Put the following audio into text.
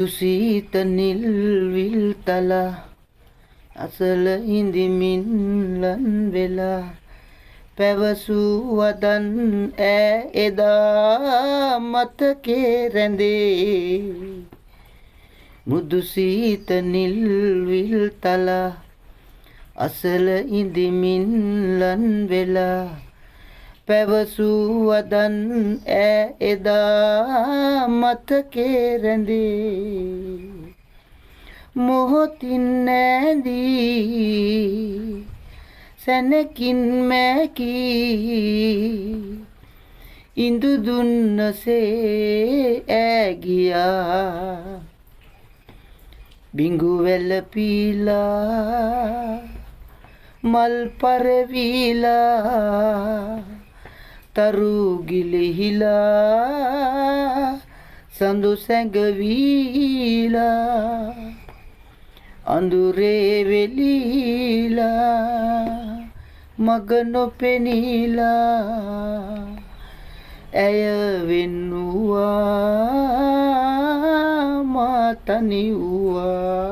දුසීත නිල් විල් තල අසල ඉඳිමින් ලන් වෙලා පැවසූ වදන් ඈ එදා මතකේ රැඳේ මුදුසීත නිල් විල් තල අසල ඉඳිමින් ලන් වෙලා පැවසූ වදන් ඈ එදා මතකේ රැඳේ මොහොතින් නැදී සැනකින් මැකී ඉඳු දුන්නසේ ඈ ගියා බිඟු වැළපීලා මල් පරවිලා තරු ගිලිහිලා සඳු සැඟවීලා අඳුරේ වෙලීලා මග නොපෙනීලා ඇය වෙන්නුවා මා තනි වූවා